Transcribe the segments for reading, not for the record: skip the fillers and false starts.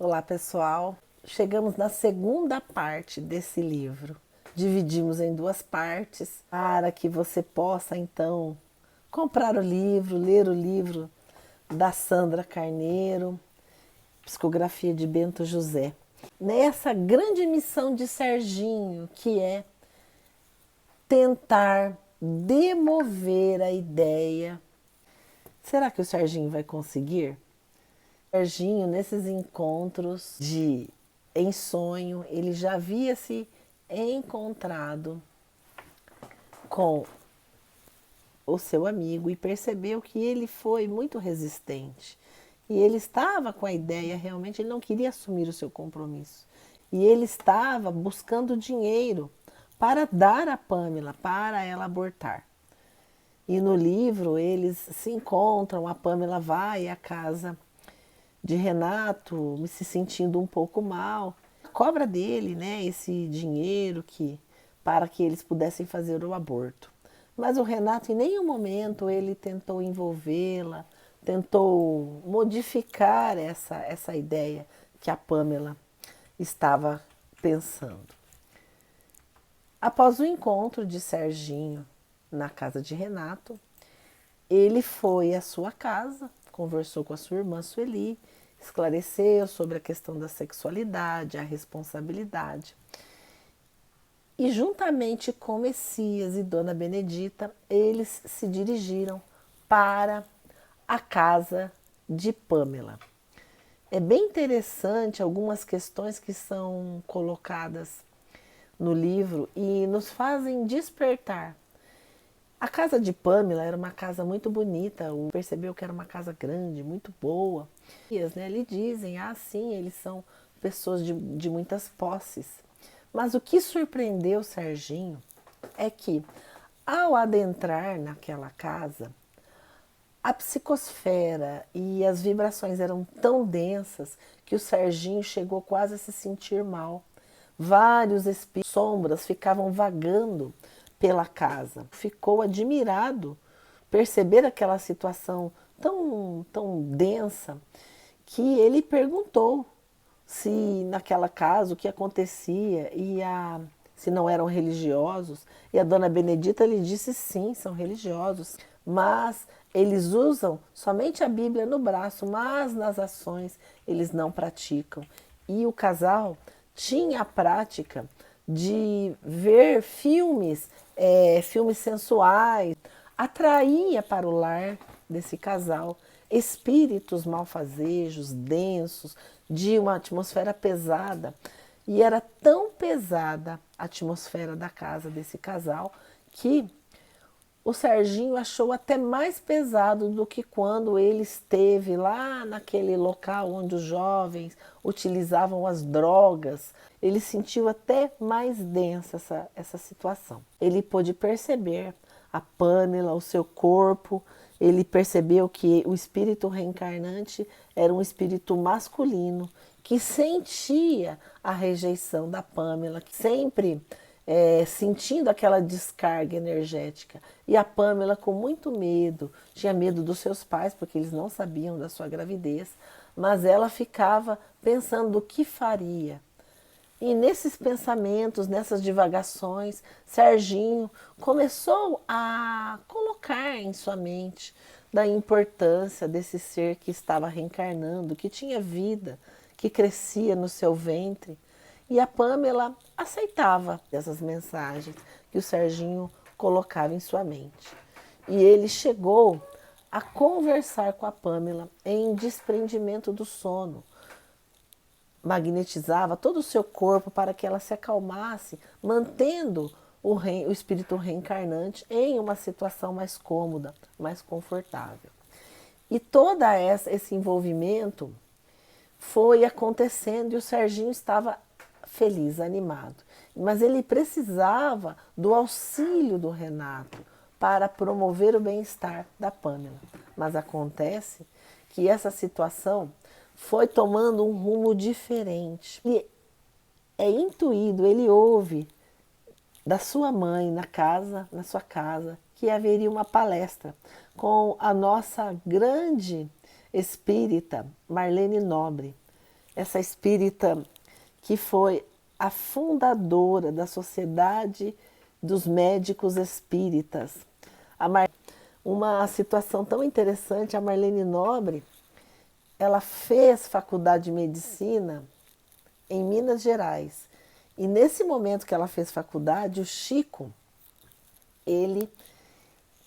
Olá, pessoal. Chegamos na segunda parte desse livro. Dividimos em duas partes para que você possa, então, comprar o livro, ler o livro da Sandra Carneiro, psicografia de Bento José. Nessa grande missão de Serginho, que é tentar demover a ideia. Será que o Serginho vai conseguir? Serginho, nesses encontros de em sonho, ele já havia se encontrado com o seu amigo e percebeu que ele foi muito resistente. E ele estava com a ideia, realmente, ele não queria assumir o seu compromisso. E ele estava buscando dinheiro para dar a Pamela, para ela abortar. E no livro eles se encontram, a Pamela vai à casa de Renato, me se sentindo um pouco mal, cobra dele, né, esse dinheiro para que eles pudessem fazer o aborto. Mas o Renato em nenhum momento ele tentou envolvê-la, tentou modificar essa ideia que a Pamela estava pensando. Após o encontro de Serginho na casa de Renato, ele foi à sua casa, conversou com a sua irmã Sueli, esclareceu sobre a questão da sexualidade, a responsabilidade. E juntamente com Messias e Dona Benedita, eles se dirigiram para a casa de Pamela. É bem interessante algumas questões que são colocadas no livro e nos fazem despertar. A casa de Pamela era uma casa muito bonita, percebeu que era uma casa grande, muito boa. Lhe dizem, sim, eles são pessoas de muitas posses. Mas o que surpreendeu Serginho é que, ao adentrar naquela casa, a psicosfera e as vibrações eram tão densas que o Serginho chegou quase a se sentir mal. Vários espíritos, sombras ficavam vagando pela casa. Ficou admirado perceber aquela situação tão densa que ele perguntou se naquela casa o que acontecia se não eram religiosos. E a Dona Benedita lhe disse sim, são religiosos, mas eles usam somente a Bíblia no braço, mas nas ações eles não praticam. E o casal tinha a prática de ver filmes sensuais, atraía para o lar desse casal espíritos malfazejos, densos, de uma atmosfera pesada. E era tão pesada a atmosfera da casa desse casal que o Serginho achou até mais pesado do que quando ele esteve lá naquele local onde os jovens utilizavam as drogas. Ele sentiu até mais densa essa situação. Ele pôde perceber a Pamela, o seu corpo, ele percebeu que o espírito reencarnante era um espírito masculino que sentia a rejeição da Pamela, que sempre sentindo aquela descarga energética. E a Pamela, com muito medo, tinha medo dos seus pais, porque eles não sabiam da sua gravidez, mas ela ficava pensando o que faria. E nesses pensamentos, nessas divagações, Serginho começou a colocar em sua mente da importância desse ser que estava reencarnando, que tinha vida, que crescia no seu ventre. E a Pamela aceitava essas mensagens que o Serginho colocava em sua mente. E ele chegou a conversar com a Pamela em desprendimento do sono. Magnetizava todo o seu corpo para que ela se acalmasse, mantendo o espírito reencarnante em uma situação mais cômoda, mais confortável. E todo esse envolvimento foi acontecendo e o Serginho estava feliz, animado. Mas ele precisava do auxílio do Renato para promover o bem-estar da Pamela. Mas acontece que essa situação foi tomando um rumo diferente. Ele é intuído, ele ouve da sua mãe na sua casa, que haveria uma palestra com a nossa grande espírita Marlene Nobre. essa espírita que foi a fundadora da Sociedade dos Médicos Espíritas. Uma situação tão interessante, a Marlene Nobre, ela fez faculdade de medicina em Minas Gerais. E nesse momento que ela fez faculdade, o Chico, ele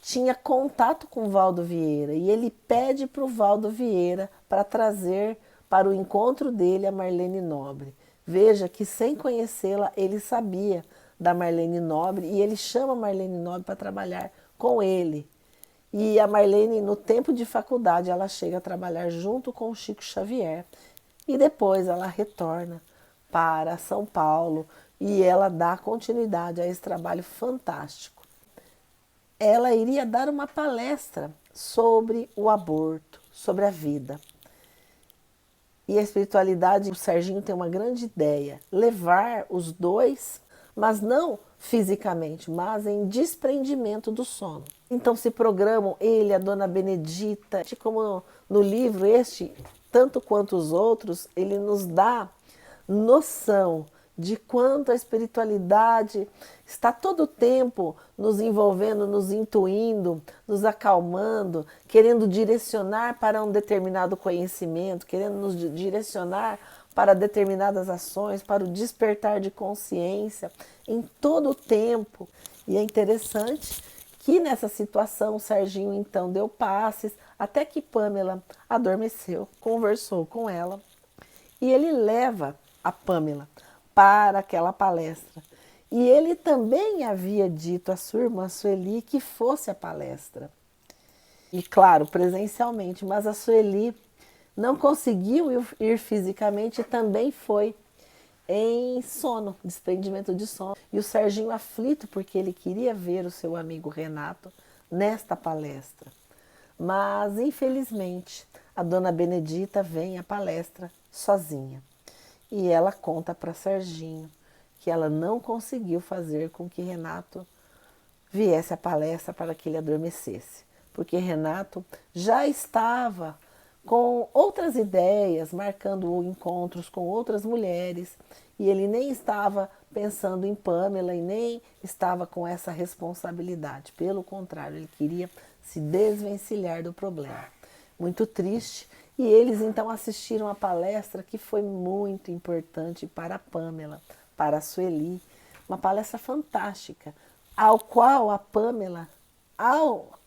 tinha contato com o Valdo Vieira e ele pede para o Valdo Vieira para trazer para o encontro dele a Marlene Nobre. Veja que sem conhecê-la, ele sabia da Marlene Nobre e ele chama a Marlene Nobre para trabalhar com ele. E a Marlene, no tempo de faculdade, ela chega a trabalhar junto com o Chico Xavier. E depois ela retorna para São Paulo e ela dá continuidade a esse trabalho fantástico. Ela iria dar uma palestra sobre o aborto, sobre a vida. E a espiritualidade, o Serginho tem uma grande ideia, levar os dois, mas não fisicamente, mas em desprendimento do sono. Então se programam ele, a Dona Benedita, como no livro este, tanto quanto os outros, ele nos dá noção de quanto a espiritualidade está todo o tempo nos envolvendo, nos intuindo, nos acalmando, querendo direcionar para um determinado conhecimento, querendo nos direcionar para determinadas ações, para o despertar de consciência em todo o tempo. E é interessante que nessa situação o Serginho então deu passes até que Pamela adormeceu, conversou com ela e ele leva a Pamela para aquela palestra. E ele também havia dito à sua irmã Sueli que fosse a palestra. E claro, presencialmente, mas a Sueli não conseguiu ir fisicamente e também foi em sono, desprendimento de sono. E o Serginho aflito porque ele queria ver o seu amigo Renato nesta palestra. Mas, infelizmente, a Dona Benedita vem à palestra sozinha. E ela conta para Serginho que ela não conseguiu fazer com que Renato viesse à palestra para que ele adormecesse. Porque Renato já estava com outras ideias, marcando encontros com outras mulheres, e ele nem estava pensando em Pamela e nem estava com essa responsabilidade. Pelo contrário, ele queria se desvencilhar do problema. Muito triste. E eles então assistiram a palestra que foi muito importante para a Pamela, para a Sueli, uma palestra fantástica, ao qual a Pamela, ao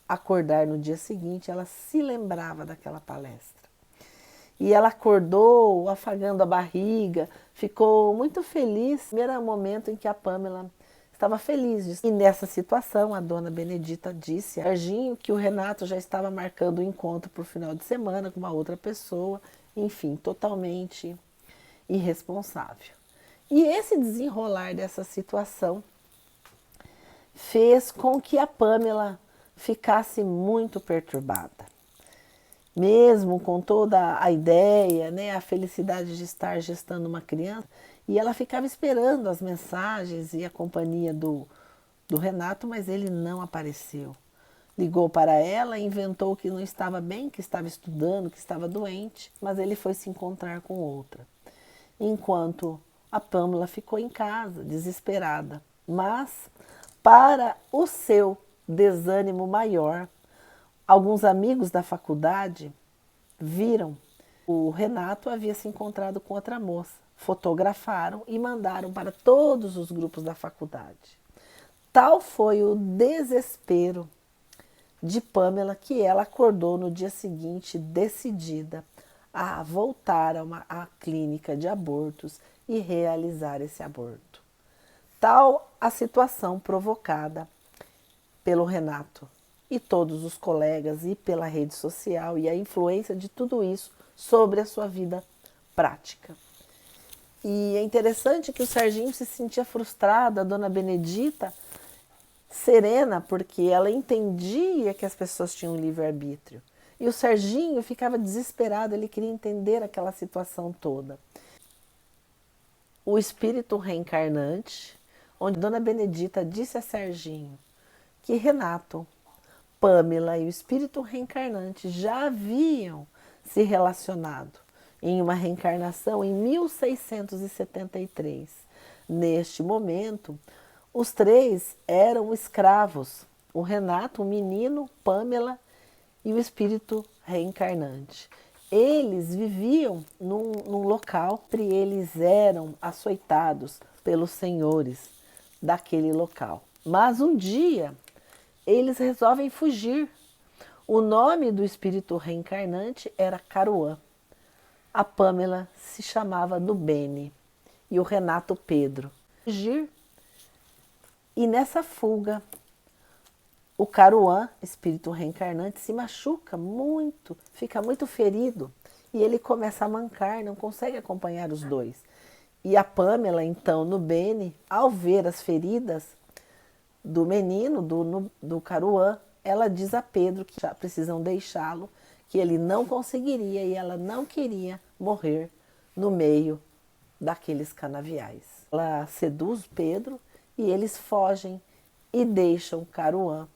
acordar no dia seguinte, ela se lembrava daquela palestra. E ela acordou afagando a barriga, ficou muito feliz. Era o momento em que a Pamela estava feliz. E nessa situação, a Dona Benedita disse a Serginho que o Renato já estava marcando o encontro para o final de semana com uma outra pessoa, enfim, totalmente irresponsável. E esse desenrolar dessa situação fez com que a Pamela ficasse muito perturbada. Mesmo com toda a ideia, né, a felicidade de estar gestando uma criança, e ela ficava esperando as mensagens e a companhia do Renato, mas ele não apareceu. Ligou para ela, inventou que não estava bem, que estava estudando, que estava doente, mas ele foi se encontrar com outra. Enquanto a Pamela ficou em casa, desesperada. Mas, para o seu desânimo maior, alguns amigos da faculdade viram o Renato havia se encontrado com outra moça. Fotografaram e mandaram para todos os grupos da faculdade. Tal foi o desespero de Pamela que ela acordou no dia seguinte decidida a voltar à clínica de abortos e realizar esse aborto. Tal a situação provocada pelo Renato e todos os colegas e pela rede social e a influência de tudo isso sobre a sua vida prática. E é interessante que o Serginho se sentia frustrado, a Dona Benedita serena, porque ela entendia que as pessoas tinham livre-arbítrio. E o Serginho ficava desesperado, ele queria entender aquela situação toda. O espírito reencarnante, onde Dona Benedita disse a Serginho que Renato, Pamela e o espírito reencarnante já haviam se relacionado, em uma reencarnação em 1673. Neste momento, os três eram escravos. O Renato, o menino, Pamela e o espírito reencarnante. Eles viviam num local e eles eram açoitados pelos senhores daquele local. Mas um dia eles resolvem fugir. O nome do espírito reencarnante era Caruã. A Pamela se chamava Nubene e o Renato Pedro. Fugir. E nessa fuga, o Caruã, espírito reencarnante, se machuca muito, fica muito ferido e ele começa a mancar, não consegue acompanhar os dois. E a Pamela, então, Nubene, ao ver as feridas do menino, do Caruã, ela diz a Pedro que já precisam deixá-lo, que ele não conseguiria e ela não queria morrer no meio daqueles canaviais. Ela seduz Pedro e eles fogem e deixam Caruã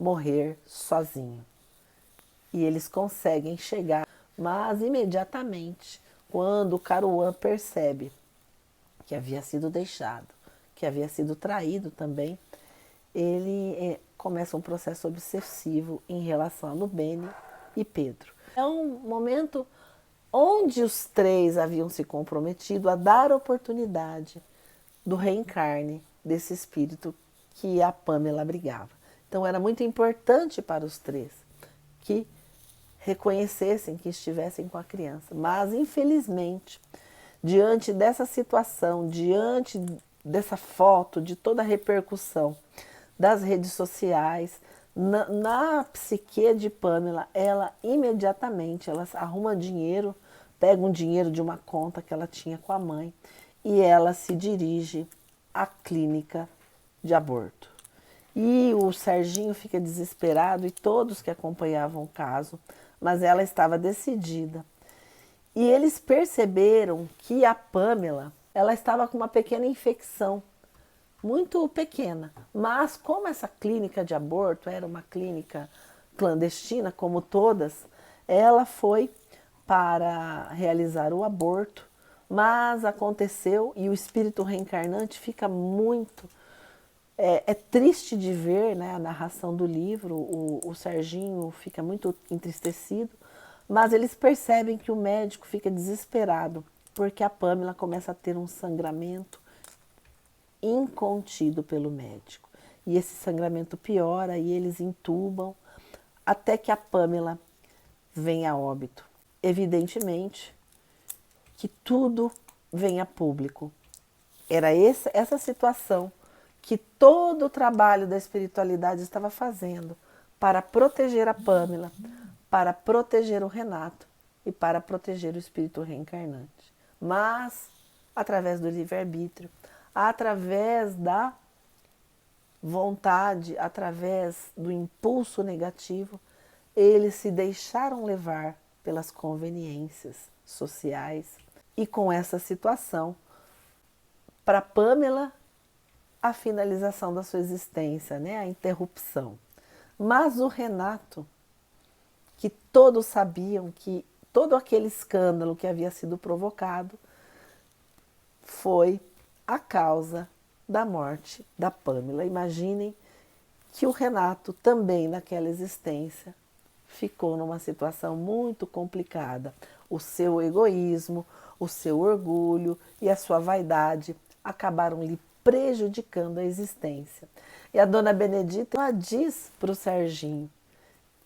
morrer sozinho. E eles conseguem chegar, mas imediatamente, quando Caruã percebe que havia sido deixado, que havia sido traído também, ele começa um processo obsessivo em relação a Nubene e Pedro. É um momento onde os três haviam se comprometido a dar oportunidade do reencarne desse espírito que a Pamela abrigava. Então era muito importante para os três que reconhecessem que estivessem com a criança. Mas, infelizmente, diante dessa situação, diante dessa foto, de toda a repercussão das redes sociais, na psique de Pamela, ela imediatamente ela arruma dinheiro, pega um dinheiro de uma conta que ela tinha com a mãe e ela se dirige à clínica de aborto. E o Serginho fica desesperado e todos que acompanhavam o caso, mas ela estava decidida. E eles perceberam que a Pamela, ela estava com uma pequena infecção, muito pequena. Mas como essa clínica de aborto era uma clínica clandestina, como todas, ela foi para realizar o aborto, mas aconteceu e o espírito reencarnante fica muito... É triste de ver, né, a narração do livro, o Serginho fica muito entristecido, mas eles percebem que o médico fica desesperado, porque a Pamela começa a ter um sangramento incontido pelo médico. E esse sangramento piora e eles entubam até que a Pamela vem a óbito. Evidentemente que tudo vem a público. Era essa situação que todo o trabalho da espiritualidade estava fazendo para proteger a Pamela, para proteger o Renato e para proteger o espírito reencarnante. Mas, através do livre-arbítrio, através da vontade, através do impulso negativo, eles se deixaram levar pelas conveniências sociais e com essa situação, para Pamela, a finalização da sua existência, né? A interrupção. Mas o Renato, que todos sabiam que todo aquele escândalo que havia sido provocado foi a causa da morte da Pamela. Imaginem que o Renato também naquela existência ficou numa situação muito complicada. O seu egoísmo, o seu orgulho e a sua vaidade acabaram lhe prejudicando a existência. E a dona Benedita, ela diz para o Serginho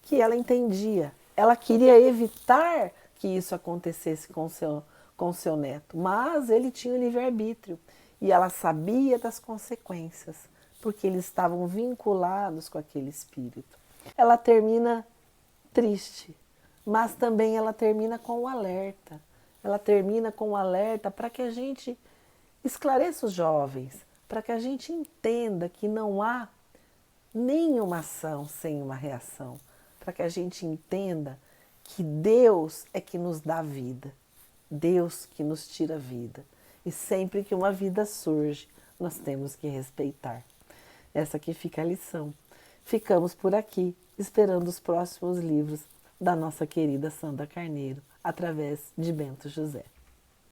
que ela entendia, ela queria evitar que isso acontecesse com seu neto, mas ele tinha o livre-arbítrio e ela sabia das consequências, porque eles estavam vinculados com aquele espírito. Ela termina triste, mas também ela termina com o alerta. Ela termina com o alerta para que a gente esclareça os jovens, para que a gente entenda que não há nenhuma ação sem uma reação, para que a gente entenda que Deus é que nos dá vida, Deus que nos tira a vida. E sempre que uma vida surge, nós temos que respeitar. Essa aqui fica a lição. Ficamos por aqui, esperando os próximos livros da nossa querida Sandra Carneiro. através de Bento José.